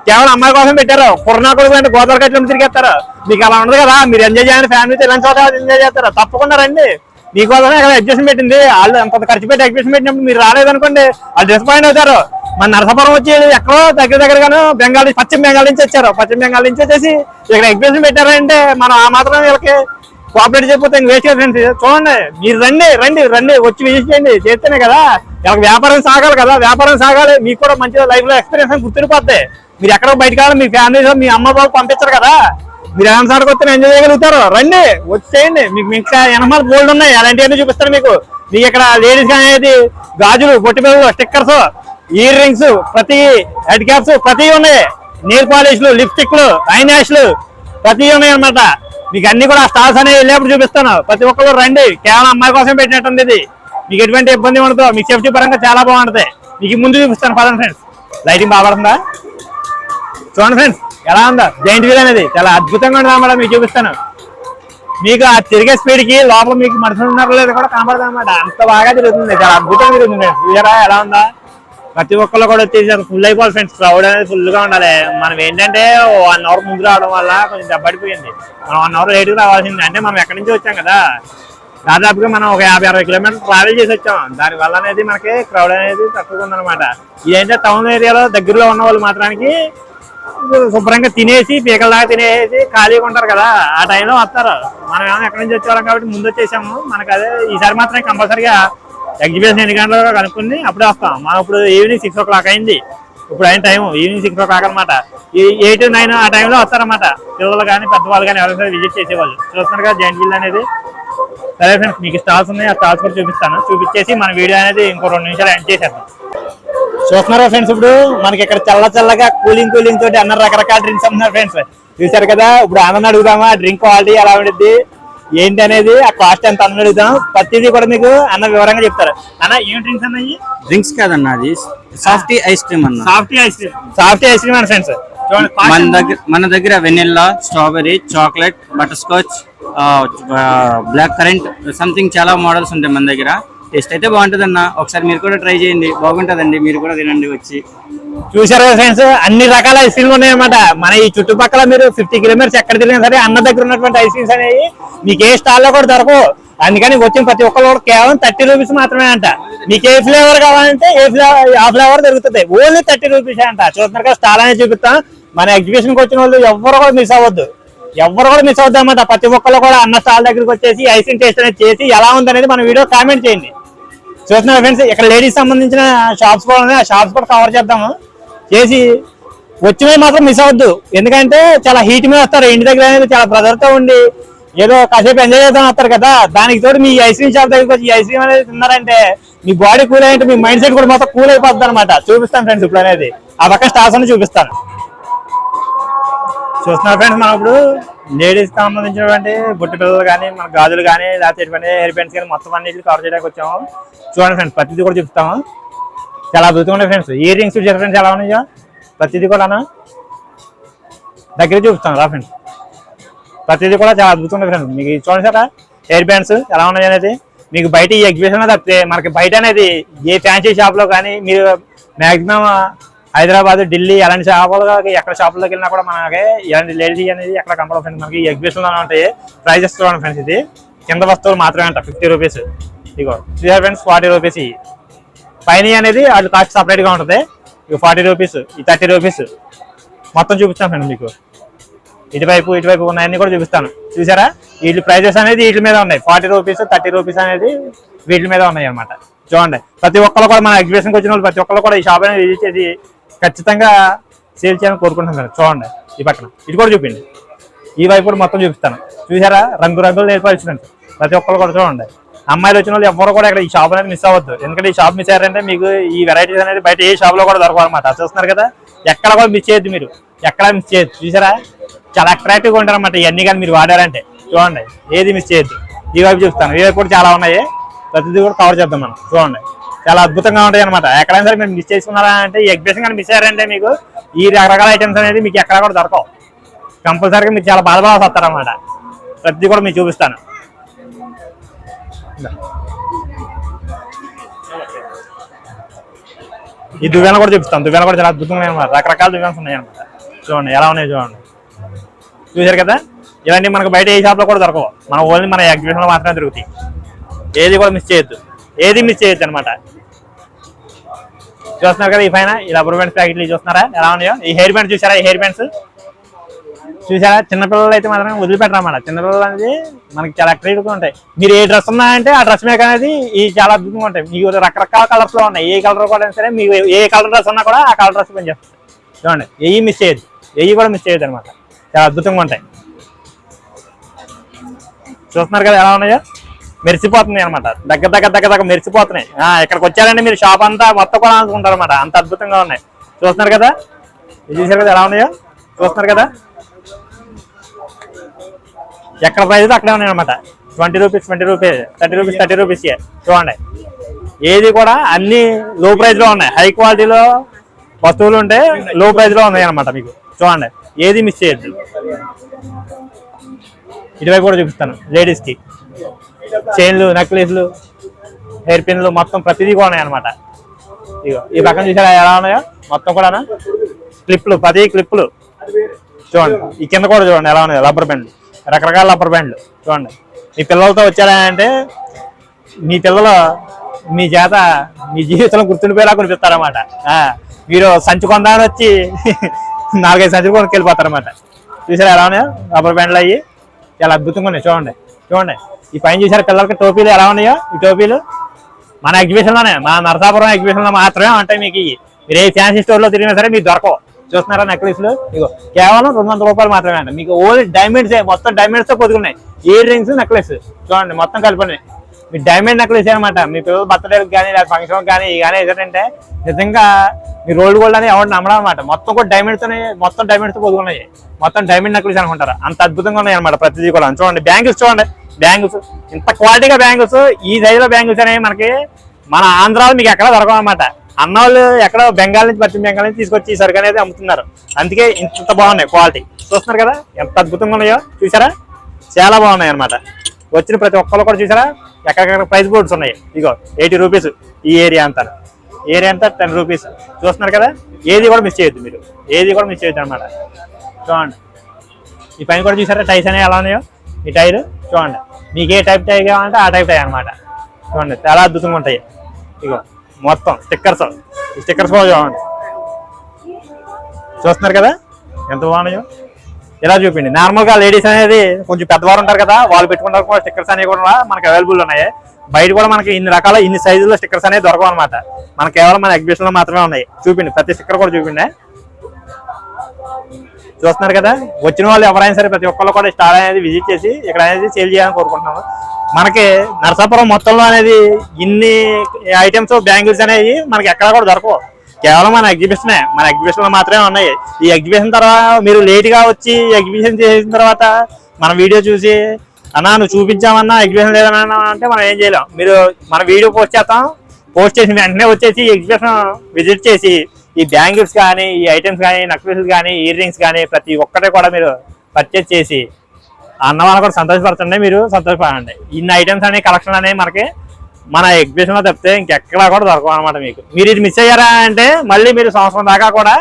కేవలం అమ్మాయి కోసం పెట్టారు. కొరనాకుడు అంటే గోదావరి గట్ల తిరిగేస్తారు. మీకు అలా ఉండదు కదా. మీరు ఎంజాయ్ చేయాలని ఫ్యామిలీతో ఇలాంటి చోట ఎంజాయ్ చేస్తారు. తప్పకుండా రండి. మీకోసమే ఇక్కడ ఎగ్జిబిషన్ పెట్టింది. వాళ్ళు అంత ఖర్చు పెట్టి ఎగ్జిబిషన్ పెట్టినప్పుడు మీరు రాలేదనుకోండి, వాళ్ళు డిసప్పాయింట్ అవుతారు. మన నరసాపురం వచ్చి ఎక్కడో దగ్గరగాను పశ్చిమ బెంగాల్ నుంచి వచ్చారు. పశ్చిమ బెంగాల్ నుంచి వచ్చేసి ఇక్కడ ఎగ్జిబిషన్ పెట్టారంటే మనం ఆ మాత్రం వీళ్ళకి కోఆపరేట్ చేయకపోతే ఇంక వేస్ట్ ఫ్రెండ్స్. చూడండి, మీరు రండి వచ్చి విజిట్ చేయండి. చేస్తేనే కదా వీళ్ళకి వ్యాపారం సాగాలి కదా. వ్యాపారం సాగాలి, మీకు కూడా మంచిగా లైఫ్ లో ఎక్స్పీరియన్స్ అని గుర్తుండిపోద్ది. మీరు ఎక్కడో బయటకు వెళ్ళాలి, మీ ఫ్యామిలీలో మీ అమ్మ బాబు పంపించరు కదా. మీరు ఏమైనా సార్కి వస్తే ఎంజాయ్ చేయగలుగుతారు. రండి, వచ్చేయండి. మీకు ఇంకా ఎనమాల గోల్డ్ ఉన్నాయి, అలాంటివన్నీ చూపిస్తారు మీకు. మీకు ఇక్కడ లేడీస్ అనేది గాజులు, బొట్టి బిళ్ళలు, స్టిక్కర్స్, ఇయర్ రింగ్స్, ప్రతి హెడ్ క్యాప్స్ ప్రతి ఉన్నాయి. నెయిల్ పాలిష్లు, లిప్స్టిక్లు, ఐనాష్లు ప్రతి ఉన్నాయి అనమాట. మీకు అన్ని కూడా స్టాల్స్ అనేవి వెళ్ళేప్పుడు చూపిస్తాను. ప్రతి ఒక్కరు రండి. కేవలం అమ్మాయి కోసం పెట్టినట్టుంది ఇది. మీకు ఎటువంటి ఇబ్బంది ఉండదు. మీకు సేఫ్టీ పరంగా చాలా బాగుంటుంది. మీకు ముందు చూపిస్తాను పదండి ఫ్రెండ్స్. లైటింగ్ బాగుంటుందా చూడండి ఫ్రెండ్స్, ఎలా ఉందా జైంట్ వీల్ అనేది. చాలా అద్భుతంగా ఉంటుంది అన్నమాట. మీకు చూపిస్తాను. మీకు ఆ తిరిగే స్పీడ్ కి లోపల మీకు మనుషులు ఉన్నారో లేదో కూడా కనబడదు అనమాట. అంత బాగా తిరుగుతుంది. చాలా అద్భుతంగా తిరుగుతుంది ఫ్రెండ్స్. చూసారా ఎలా ఉందా. ప్రతి ఒక్కళ్ళు కూడా వచ్చేసి ఫుల్ అయిపోవాలి ఫ్రెండ్స్. క్రౌడ్ అనేది ఫుల్ గా ఉండాలి. మనం ఏంటంటే 1 అవర్ ముందు రావడం వల్ల కొంచెం దెబ్బడిపోయింది. మనం 1 అవర్ లేట్గా రావాల్సింది. అంటే మనం ఎక్కడి నుంచి వచ్చాం కదా, దాదాపుగా మనం ఒక 50-60 కిలోమీటర్లు ట్రావెల్ చేసి వచ్చాం. దాని వల్ల అనేది మనకి క్రౌడ్ అనేది తక్కువగా ఉందన్నమాట. ఇదేంటే టౌన్ ఏరియాలో దగ్గరలో ఉన్న వాళ్ళు మాత్రానికి శుభ్రంగా తినేసి పీకల దాకా తినేసి ఖాళీగా ఉంటారు కదా, ఆ టైంలో వస్తారు. మనం ఏమైనా ఎక్కడి నుంచి వచ్చేవాళ్ళం కాబట్టి ముందు వచ్చేసాము. మనకు అదే ఈసారి మాత్రం కంపల్సరిగా ఎగ్జిబిషన్ ఎన్ని గంటలు కనుక్కుంది అప్పుడే వస్తాం. మనం ఇప్పుడు ఈవినింగ్ 6 o'clock అయింది. ఇప్పుడు అయిన టైం ఈవినింగ్ 6 o'clock అనమాట. 8-9 ఆ టైంలో వస్తారన్నమాట. పిల్లలు కానీ పెద్దవాళ్ళు కానీ ఎవరైనా విజిట్ చేసేవాళ్ళు. చూస్తున్నారు కదా జైంట్ వీల్ అనేది. సరే ఫ్రెండ్స్, మీకు స్టాల్స్ ఉన్నాయి, ఆ స్టాల్స్ కూడా చూపిస్తాను. చూపించేసి మన వీడియో అనేది ఇంకో 2 నిమిషాలు ఎండ్ చేసేద్దాం. చూస్తున్నారా ఫ్రెండ్స్, ఇప్పుడు మనకి ఇక్కడ చల్లగా కూలింగ్ తోటి అన్న రకరకాల డ్రింక్స్ అమ్ముతున్నారు ఫ్రెండ్స్. చూసారు కదా. ఇప్పుడు ఆనంద్ అడుగుదామా డ్రింక్ క్వాలిటీ ఎలా ఉంటుంది ఏంటి అనేది, ఆ కాస్ట్ ఎంత అన్న అడుగుదాం. ప్రతిదీ కూడా మీకు అన్న వివరంగా చెప్తారు. అన్న ఏం డ్రింక్స్ అన్నాయి? డ్రింక్స్ కాదన్న, అది సాఫ్టీ ఐస్ క్రీమ్ అన్న. సాఫ్టీ ఐస్ క్రీమ్ అన్న ఫ్రెండ్స్. మన దగ్గర vanilla, strawberry, chocolate, butter scotch, black currant something చాలా మోడల్స్ ఉంటాయి మన దగ్గర. టేస్ట్ అయితే బాగుంటది అన్న. ఒకసారి మీరు కూడా ట్రై చేయండి, బాగుంటదండి. మీరు కూడా తినండి వచ్చి. చూసారు కదా ఫ్రెండ్స్, అన్ని రకాల ఐస్ క్రీమ్లు ఉన్నాయన్నమాట. మన ఈ చుట్టుపక్కల మీరు 50 కిలోమీటర్స్ ఎక్కడ తిరిగినా సరే అన్న దగ్గర ఉన్నటువంటి ఐస్ క్రీమ్స్ అనేవి మీకు ఏ స్టాల్లో కూడా దొరకవు. అందుకని వచ్చిన ప్రతి ఒక్కరు కూడా కేవలం 30 రూపీస్ మాత్రమే అంట. మీకు ఏ ఫ్లేవర్ కావాలంటే ఆ ఫ్లేవర్ దొరుకుతుంది. ఓన్లీ 30 రూపీస్ అంట. చూస్తున్నారు కదా, స్టాల్ అనేది చూపిస్తాం. మన ఎగ్జిబిషన్కి వచ్చిన వాళ్ళు ఎవరు కూడా మిస్ అవ్వద్దు అన్నమాట. ప్రతి ఒక్కరు కూడా అన్న స్టాల్ దగ్గరికి వచ్చేసి ఐస్ క్రీమ్ టేస్ట్ అనేది చేసి ఎలా ఉందనేది మన వీడియో కామెంట్ చేయండి. చూస్తున్నారు ఫ్రెండ్స్, ఇక్కడ లేడీస్ సంబంధించిన షాప్స్ కూడా ఉన్నాయి. ఆ షాప్స్ కూడా కవర్ చేద్దాము. చేసి వచ్చినవి మాత్రం మిస్ అవ్వద్దు. ఎందుకంటే చాలా హీట్ మీద వస్తారు. ఇంటి దగ్గర అనేది చాలా ప్రెజర్తో ఉండి ఏదో కాసేపు ఎంజాయ్ చేద్దాం వస్తారు కదా. దానికి తోడు మీ ఐస్ క్రీమ్ షాప్ దగ్గరికి వచ్చి ఈ ఐస్ క్రీమ్ అనేది తిన్నారంటే మీ బాడీ కూల్ అయ్యింటే మీ మైండ్ సెట్ కూడా మొత్తం కూల్ అయిపోతుంది అనమాట. చూపిస్తాను ఫ్రెండ్స్ ఇప్పుడు అనేది. ఆ పక్క స్టాల్స్ అని చూపిస్తాను. చూస్తున్నారు ఫ్రెండ్స్, మనం ఇప్పుడు లేడీస్ సంబంధించినటువంటి బుట్టి పిల్లలు కానీ మన గాజులు కానీ లేకపోతే ఎటువంటి హెయిర్ బ్యాండ్స్ కానీ మొత్తం అన్నింటిని కవర్ చేయడానికి వచ్చాము. చూడండి ఫ్రెండ్స్, ప్రతిదీ కూడా చెప్తాము. చాలా అద్భుతంగా ఉన్నాయి ఫ్రెండ్స్. ఇయర్ రింగ్స్ ఫ్రెండ్స్ ఎలా ఉన్నాయో ప్రతిదీ కూడా దగ్గర చూపిస్తాను రా ఫ్రెండ్స్. ప్రతిదీ కూడా చాలా అద్భుతంగా ఉన్నాయి ఫ్రెండ్స్. మీకు చూడండి సార్ హెయిర్ బ్యాండ్స్ ఎలా ఉన్నాయి అనేది మీకు బయట ఈ ఎగ్జిబిషన్ తప్పితే మనకి బయట అనేది ఏ ఫ్యాన్సీ షాప్లో కానీ మీరు మ్యాక్సిమం హైదరాబాద్, ఢిల్లీ అలాంటి షాపులు ఎక్కడ షాపుల్లోకి వెళ్ళినా కూడా మనకి ఇలాంటి లేడీ అనేది ఎక్కడ కంపల్ ఫ్రెండ్స్ మనకి ఎగ్జిబిషన్లో ఉంటాయి. ప్రైజెస్ చూడండి ఫ్రెండ్స్, ఇది కింద వస్తువులు మాత్రమే అంట 50 రూపీస్. ఇగో చూసారు ఫ్రెండ్స్ 40 రూపీస్. పైన అనేది అది కాస్ట్ సపరేట్గా ఉంటుంది. ఇక 40 రూపీస్, ఈ 30 రూపీస్ మొత్తం చూపిస్తాను ఫ్రెండ్స్. మీకు ఇటువైపు ఉన్నాయన్నీ కూడా చూపిస్తాను. చూసారా వీటి ప్రైజెస్ అనేది వీటి మీద ఉన్నాయి. 40 రూపీస్, 30 రూపీస్ అనేది వీటి మీద ఉన్నాయి అనమాట. చూడండి ప్రతి ఒక్కరు కూడా మన ఎగ్జిబిషన్కి వచ్చిన వాళ్ళు ప్రతి ఒక్కరు కూడా ఈ షాప్ అనేది విజిట్ చేసి ఖచ్చితంగా సేల్ చేయాలని కోరుకుంటున్నాను. చూడండి ఈ పక్కన ఇటు కూడా చూపించండి. ఈ వైపు కూడా మొత్తం చూపిస్తాను. చూసారా రంగులు నేర్పాల్సినట్టు ప్రతి ఒక్కరు కూడా చూడండి. అమ్మాయిలు వచ్చిన వాళ్ళు ఎవరు కూడా ఇక్కడ ఈ షాప్ అనేది మిస్ అవ్వద్దు. ఎందుకంటే ఈ షాప్ మిస్ అయ్యారంటే మీకు ఈ వెరైటీస్ అనేది బయట ఏ షాప్లో కూడా దొరకవన్నమాట. చూస్తున్నారు కదా, ఎక్కడ కూడా మిస్ చేయొద్దు, మీరు ఎక్కడ మిస్ చేయొద్దు. చూసారా చాలా అట్రాక్టివ్గా ఉంటారు అన్నమాట ఇవన్నీ కానీ మీరు వాడారంటే. చూడండి ఏది మిస్ చేయొద్దు. ఈ వైపు చూస్తాను, ఈ వైపు కూడా చాలా ఉన్నాయి. ప్రతిదీ కూడా కవర్ చేద్దాం మనం. చూడండి చాలా అద్భుతంగా ఉంటాయి అనమాట. ఎక్కడైనా సరే మీరు మిస్ చేసుకున్నారా అంటే ఈ ఎగ్జిబిషన్ కానీ మిస్ అయ్యారంటే మీకు ఈ రకరకాల ఐటమ్స్ అనేది మీకు ఎక్కడ కూడా దొరకవు. కంపల్సరీగా మీరు చాలా బాధపడాల్సి వస్తారన్నమాట. ప్రతిదీ కూడా మీకు చూపిస్తాను. ఈ దువ్యాన కూడా చూపిస్తాను. దువ్యాన కూడా చాలా అద్భుతంగా అనమాట. రకరకాల దువ్యాన్స్ ఉన్నాయి అనమాట. చూడండి ఎలా ఉన్నాయి చూడండి. చూసారు కదా, ఇవన్నీ మనకు బయట ఏ షాప్లో కూడా దొరకవు. మన ఓన్లీ మన ఎగ్జిబిషన్లో మాత్రమే దొరుకుతాయి. ఏది కూడా మిస్ చేయొద్దు, ఏది మిస్ చేయొద్దు అనమాట. చూస్తున్నారు కదా ఈ పైన ఈ రబ్బర్ బ్యాండ్స్ ప్యాకెట్లు చూస్తున్నారా ఎలా ఉన్నాయో. ఈ హెయిర్ బ్యాండ్స్ చూసారా, ఈ హెయిర్ బ్యాండ్స్ చూసారా. చిన్నపిల్లలు అయితే మాత్రం వదిలిపెట్టరు అన్నమాట. చిన్నపిల్లలు అనేది మనకి చాలా అట్రాక్టివ్గా ఉంటాయి. మీరు ఏ డ్రెస్ ఉన్నాయంటే ఆ డ్రెస్ మేక్ అనేది ఈ చాలా అద్భుతంగా ఉంటాయి. మీకు రకరకాల కలర్స్లో ఉన్నాయి. ఏ కలర్ కూడా సరే మీకు ఏ కలర్ డ్రెస్ ఉన్నా కూడా ఆ కలర్ డ్రెస్ పని చేస్తారు. చూడండి ఏవి మిస్ చేయొద్దు, ఏవి కూడా మిస్ చేయొద్దు అనమాట. చాలా అద్భుతంగా ఉంటాయి. చూస్తున్నారు కదా ఎలా ఉన్నాయో. మెరిసిపోతుంది అనమాట. దగ్గర మెరిసిపోతున్నాయి. ఇక్కడికి వచ్చారంటే మీరు షాప్ అంతా మొత్తం కూడా అనుకుంటారు అనమాట. అంత అద్భుతంగా ఉన్నాయి. చూస్తున్నారు కదా, ఇది చూసారు కదా ఎలా ఉన్నాయో. చూస్తున్నారు కదా ఎక్కడ ప్రైజ్ అక్కడే ఉన్నాయి అనమాట. 20 రూపీస్, 30 రూపీస్, 30 రూపీస్. చూడండి ఏది కూడా అన్ని లో ప్రైజ్ లో ఉన్నాయి. హై క్వాలిటీలో వస్తువులు ఉంటే లో ప్రైజ్ లో ఉన్నాయి అనమాట. మీకు చూడండి ఏది మిస్ చేయొద్దు. ఇటువైపు కూడా చూపిస్తాను. లేడీస్ కి చైన్లు, నెక్లెస్లు, హెయిర్ పిన్లు మొత్తం ప్రతిదీ కూడా ఉన్నాయి అనమాట. ఇగో ఈ పక్కన చూసారా ఎలా ఉన్నాయో. మొత్తం కూడా క్లిప్లు, 10 క్లిప్లు. చూడండి ఈ కింద కూడా చూడండి ఎలా ఉన్నాయో. రబ్బర్ బ్యాండ్లు, రకరకాల రబ్బర్ బ్యాండ్లు. చూడండి మీ పిల్లలతో వచ్చారంటే మీ పిల్లలు మీ చేత మీ జీవితంలో గుర్తుండిపోయేలా కొనిపిస్తారన్నమాట. మీరు సంచి కొందామని వచ్చి 4-5 సంచులు కొనుక్కి వెళ్ళిపోతారన్నమాట. చూసారా ఎలా ఉన్నాయో రబ్బర్ బ్యాండ్లు అయ్యి చాలా అద్భుతంగా ఉన్నాయి. చూడండి ఈ పైన చూసారా పిల్లలకి టోపీలు ఎలా ఉన్నాయో. ఈ టోపీలు మన ఎగ్జిబిషన్లోనే, మన నరసాపురం ఎగ్జిబిషన్లో మాత్రమే ఉంటాయి. మీకు మీరు ఏ ఫ్యాన్సీ స్టోర్లో తిరిగినా సరే మీకు దొరకవు. చూస్తున్నారా నెక్లెస్లు. ఇగో కేవలం 200 రూపాయలు మాత్రమే అండి. మీకు ఓన్లీ డైమండ్సే, మొత్తం డైమండ్స్తో పొదుగున్నాయి. ఇయర్ రింగ్స్, నెక్లెస్ చూడండి మొత్తం కలిపి మీ డైమండ్ నెక్లెస్ అనమాట. మీ పిల్లల బర్త్డేకి కానీ లేదా ఫంక్షన్కి కానీ కానీ ఏదంటే నిజంగా మీ రోల్డ్ గోల్డ్ అని ఎవరు నమ్మడం అనమాట. మొత్తం కూడా డైమండ్స్తో పొదుగున్నాయి. మొత్తం డైమండ్ నెక్లెస్ అనుకుంటారు. అంత అద్భుతంగా ఉన్నాయి అనమాట ప్రతిదీ కూడా. చూడండి బ్యాంగిల్స్, చూడండి బ్యాంగిల్స్ ఇంత క్వాలిటీగా బ్యాంగిల్స్. ఈ సైజులో బ్యాంగిల్స్ అనేవి మనకి మన ఆంధ్రాలో మీకు ఎక్కడ దొరకవు అనమాట. అన్నవాళ్ళు ఎక్కడ బెంగాల్ నుంచి, పశ్చిమ బెంగాల్ నుంచి తీసుకొచ్చి ఈ సరుకు అనేది అమ్ముతున్నారు. అందుకే ఇంత బాగున్నాయి క్వాలిటీ. చూస్తున్నారు కదా ఎంత అద్భుతంగా ఉన్నాయో. చూసారా చాలా బాగున్నాయి అనమాట. వచ్చిన ప్రతి ఒక్కరు కూడా చూసారా ఎక్కడెక్కడ ప్రైస్ బోర్డ్స్ ఉన్నాయి. ఇగో 80 రూపీస్ ఈ ఏరియా అంతా 10 రూపీస్. చూస్తున్నారు కదా ఏది కూడా మిస్ చేయొద్దు, మీరు ఏది కూడా మిస్ చేయొద్దు అనమాట. చూడండి ఈ పైన కూడా చూసారా టైస్ అనేవి ఎలా ఉన్నాయో. ఈ టైర్ చూడండి మీకు ఏ టైప్ టై కావాలంటే ఆ టైప్ టై అనమాట. చూడండి చాలా అద్భుతంగా ఉంటాయి. ఇగో మొత్తం స్టిక్కర్స్, ఈ స్టిక్కర్స్ కూడా చూడండి. చూస్తున్నారు కదా ఎంత బాగున్నాయో. ఇలా చూపిండి. నార్మల్గా లేడీస్ అనేది కొంచెం పెద్దవారు ఉంటారు కదా, వాళ్ళు పెట్టుకుంటారు కూడా స్టిక్కర్స్ అనేవి కూడా మనకి అవైలబుల్ ఉన్నాయి. బయట కూడా మనకి ఇన్ని సైజుల్లో స్టిక్కర్స్ అనేవి దొరకవు అనమాట. మన కేవలం మన ఎగ్జిబిషన్లో మాత్రమే ఉన్నాయి. చూపిండి ప్రతి స్టిక్కర్ కూడా చూపిండి. చూస్తున్నారు కదా వచ్చిన వాళ్ళు ఎవరైనా సరే ప్రతి ఒక్కళ్ళు కూడా స్టాల్ అనేది విజిట్ చేసి ఇక్కడ అనేది సేల్ చేయాలని కోరుకుంటున్నాము. మనకి నరసాపురం మొత్తంలో అనేది ఇన్ని ఐటమ్స్ బ్యాంగిల్స్ అనేవి మనకి ఎక్కడ కూడా దొరకవు. కేవలం మన ఎగ్జిబిషన్ లో మాత్రమే ఉన్నాయి. ఈ ఎగ్జిబిషన్ తర్వాత మీరు లేట్ గా వచ్చి ఎగ్జిబిషన్ చేసిన తర్వాత మన వీడియో చూసి అన్నా నువ్వు చూపించామన్నా ఎగ్జిబిషన్ లేదన్నా అంటే మనం ఏం చేయలేం. మీరు మన వీడియో పోస్ట్ చేసిన వెంటనే వచ్చేసి ఎగ్జిబిషన్ విజిట్ చేసి ఈ బ్యాంగిల్స్ కానీ, ఈ ఐటమ్స్ కానీ, నెక్లెసెస్ కానీ, ఇయర్ రింగ్స్ కానీ ప్రతి ఒక్కటే కూడా మీరు పర్చేస్ చేసి అన్న వాళ్ళని కూడా సంతోషపరచండి, మీరు సంతోషపడండి. ఇన్ని ఐటమ్స్ అనే కలెక్షన్ అనేవి మనకి మన ఎగ్జిబిషన్ లో తప్పితే ఇంకెక్కడా కూడా దొరకవు అనమాట. మీకు మీరు ఇది మిస్ అయ్యారా అంటే మళ్ళీ మీరు సంవత్సరం దాకా కూడా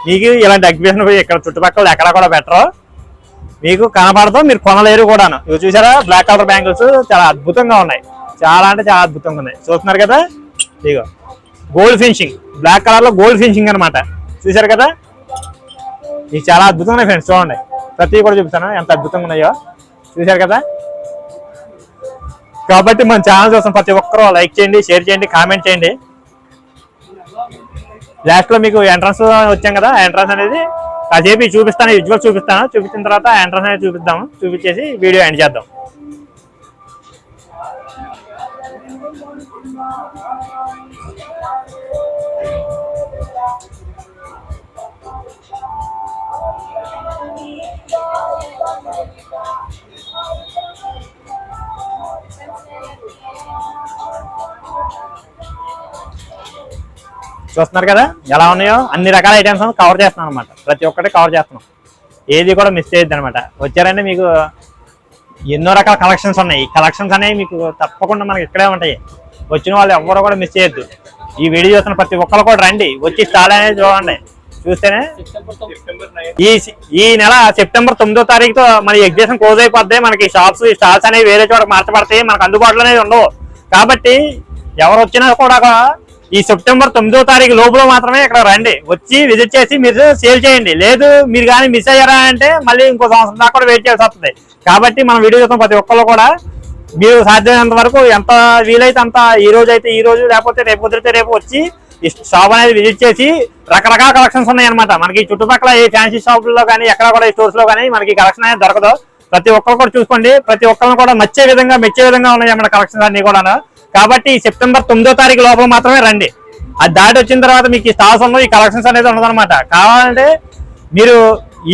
మీకు ఇలాంటి ఎగ్జిబిషన్ ఇక్కడ చుట్టుపక్కల ఎక్కడా కూడా పెట్టరు, మీకు కనపడదు, మీరు కొనలేరు కూడాను. ఇవి చూసారా బ్లాక్ కలర్ బ్యాంగిల్స్ చాలా అద్భుతంగా ఉన్నాయి, చాలా అంటే చాలా అద్భుతంగా ఉన్నాయి. చూస్తున్నారు కదా, ఇదిగో గోల్డ్ ఫినిషింగ్, బ్లాక్ కలర్ లో గోల్డ్ ఫినిషింగ్ అనమాట. చూసారు కదా, ఇవి చాలా అద్భుతంగా ఉన్నాయి ఫ్రెండ్స్. చూడండి ప్రతి కూడా చూపిస్తాను ఎంత అద్భుతంగా ఉన్నాయో. చూసారు కదా, కాబట్టి మన ఛానల్ చూస్తాం ప్రతి ఒక్కరూ లైక్ చేయండి, షేర్ చేయండి, కామెంట్ చేయండి. లాస్ట్ లో మీకు ఎంట్రన్స్ వచ్చాం కదా, ఎంట్రన్స్ అనేది కాసేపు చూపిస్తాను, విజువల్ చూపిస్తాను. చూపించిన తర్వాత ఎంట్రన్స్ అనేది చూపిద్దాము, చూపించేసి వీడియో ఎండ్ చేద్దాం. చూస్తున్నారు కదా ఎలా ఉన్నాయో, అన్ని రకాల ఐటమ్స్ కవర్ చేస్తున్నాం అనమాట. ప్రతి ఒక్కటి కవర్ చేస్తున్నాం, ఏది కూడా మిస్ చేయొద్దు అనమాట. వచ్చారంటే మీకు ఎన్నో రకాల కలెక్షన్స్ ఉన్నాయి. ఈ కలెక్షన్స్ అనేవి మీకు తప్పకుండా మనకి ఇక్కడే ఉంటాయి. వచ్చిన వాళ్ళు ఎవరు కూడా మిస్ చేయొద్దు. ఈ వీడియో చూస్తున్న ప్రతి ఒక్కరు కూడా రండి, వచ్చి స్టాల్ అనేది చూడండి. చూస్తేనే ఈ నెల సెప్టెంబర్ 9వ తారీఖుతో మన ఎగ్జిబిషన్ క్లోజ్ అయిపోద్ది. మనకి షాప్స్, స్టాల్స్ అనేవి వేరే చోట మార్చబడతాయి, మనకు అందుబాటులో అనేది ఉండవు. కాబట్టి ఎవరు వచ్చినా కూడా ఈ సెప్టెంబర్ 9వ తారీఖు లోపల మాత్రమే ఇక్కడ రండి, వచ్చి విజిట్ చేసి మీరు సేల్ చేయండి. లేదు మీరు కానీ మిస్ అయ్యారా అంటే మళ్ళీ ఇంకో సంవత్సరం దాకా కూడా వెయిట్ చేయాల్సి వస్తుంది. కాబట్టి మన వీడియో చూస్తాం ప్రతి ఒక్కళ్ళు కూడా మీరు సాధ్యమైనంత వరకు ఎంత వీలైతే అంత, ఈ రోజు అయితే ఈ రోజు, లేకపోతే రేపు కుదిరితే రేపు వచ్చి ఈ షాప్ అనేది విజిట్ చేసి రకరకాల కలెక్షన్స్ ఉన్నాయి అనమాట. మనకి చుట్టుపక్కల ఈ ఫ్యాన్సీ షాపుల్లో కానీ ఎక్కడ కూడా ఈ స్టోర్స్ లో కానీ మనకి కలెక్షన్ అనేది దొరకదు. ప్రతి ఒక్కరు కూడా చూసుకోండి, ప్రతి ఒక్కరిని కూడా మెచ్చే విధంగా ఉన్నాయి మన కలెక్షన్స్ అన్ని కూడా. కాబట్టి సెప్టెంబర్ 9వ తారీఖు లోపల మాత్రమే రండి. అది దాటి వచ్చిన తర్వాత మీకు ఈ స్టాల్స్ ఉండవు, ఈ కలెక్షన్స్ అనేది ఉండదన్నమాట. కావాలంటే మీరు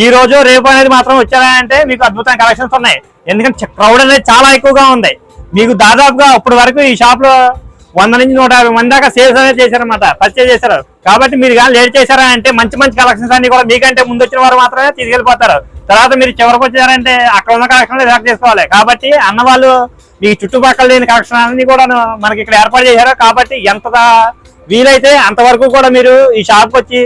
ఈ రోజు రేపు అనేది మాత్రం వచ్చారా అంటే మీకు అద్భుతమైన కలెక్షన్స్ ఉన్నాయి. ఎందుకంటే క్రౌడ్ అనేది చాలా ఎక్కువగా ఉంది. మీకు దాదాపుగా ఇప్పటి వరకు ఈ షాప్ లో 100 నుంచి 150 మంది దాకా సేల్స్ అనేది చేశారనమాట, పర్చేజ్ చేశారు. కాబట్టి మీరు కానీ లేట్ చేశారా అంటే మంచి కలెక్షన్స్ అన్ని కూడా మీకంటే ముందు వచ్చిన వారు మాత్రమే తీసుకెళ్ళిపోతారు. తర్వాత మీరు చివరికి వచ్చారంటే అక్కడ ఉన్న కలెక్షన్ సెలెక్ట్ చేసుకోవాలి. కాబట్టి అన్న వాళ్ళు మీ చుట్టుపక్కల లేని కలెక్షన్ అన్ని కూడా మనకి ఇక్కడ ఏర్పాటు చేశారు. కాబట్టి ఎంత వీలైతే అంతవరకు కూడా మీరు ఈ షాప్కి వచ్చి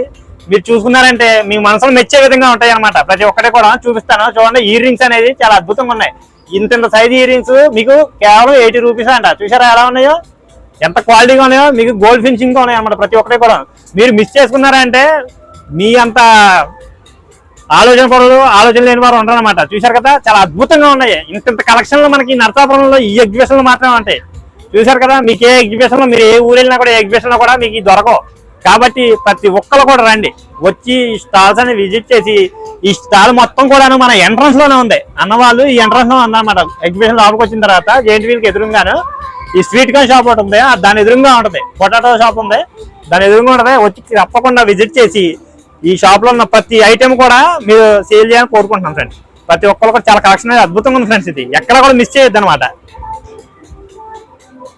మీరు చూసుకున్నారంటే మీ మనసులో మెచ్చే విధంగా ఉంటాయి అనమాట. ప్రతి ఒక్కటి కూడా చూపిస్తాను. చూడండి, ఇయర్ రింగ్స్ అనేది చాలా అద్భుతంగా ఉన్నాయి. ఇంత సైజ్ ఇయర్ రింగ్స్ మీకు కేవలం 80 రూపీస్ అంట. చూసారా ఎలా ఉన్నాయో, ఎంత క్వాలిటీగా ఉన్నాయో, మీకు గోల్డ్ ఫినిషింగ్ గా ఉన్నాయి అన్నమాట. ప్రతి ఒక్కటి కూడా మీరు మిస్ చేసుకున్నారంటే మీ అంత ఆలోచన లేని వారు ఉంటారు అనమాట. చూసారు కదా, చాలా అద్భుతంగా ఉన్నాయి. ఇంత కలెక్షన్లు మనకి నరసాపురంలో ఈ ఎగ్జిబిషన్ లో మాత్రమే ఉంటాయి. చూసారు కదా, మీకు ఏ ఎగ్జిబిషన్ లో మీరు ఏ ఊరు వెళ్ళినా కూడా ఏ ఎగ్జిబిషన్ లో కూడా మీకు దొరకవు. కాబట్టి ప్రతి ఒక్కరు కూడా రండి, వచ్చి స్టాల్స్ అని విజిట్ చేసి ఈ స్టాల్ మొత్తం కూడా మన ఎంట్రన్స్ లోనే ఉంది. అన్నవాళ్ళు ఈ ఎంట్రన్స్ లో ఉందన్నమాట. ఎగ్జిబిషన్ లోపలికి వచ్చిన తర్వాత జెయింట్ వీల్ కి ఎదురుగాను ఈ స్వీట్ కార్న్ షాప్ ఒకటి ఉంది, దాని ఎదురుగా ఉంటది. పొటాటో షాప్ ఉంది, దాని ఎదురుగా ఉంటది. వచ్చి తప్పకుండా విజిట్ చేసి ఈ షాప్ లో ఉన్న ప్రతి ఐటెం కూడా మీరు సేల్ చేయాలని కోరుకుంటున్నాం ఫ్రెండ్స్. ప్రతి ఒక్కరు కూడా చాలా కలెక్షన్ అద్భుతంగా ఉంది ఫ్రెండ్స్. ఇది ఎక్కడ కూడా మిస్ చేయొద్దు అనమాట.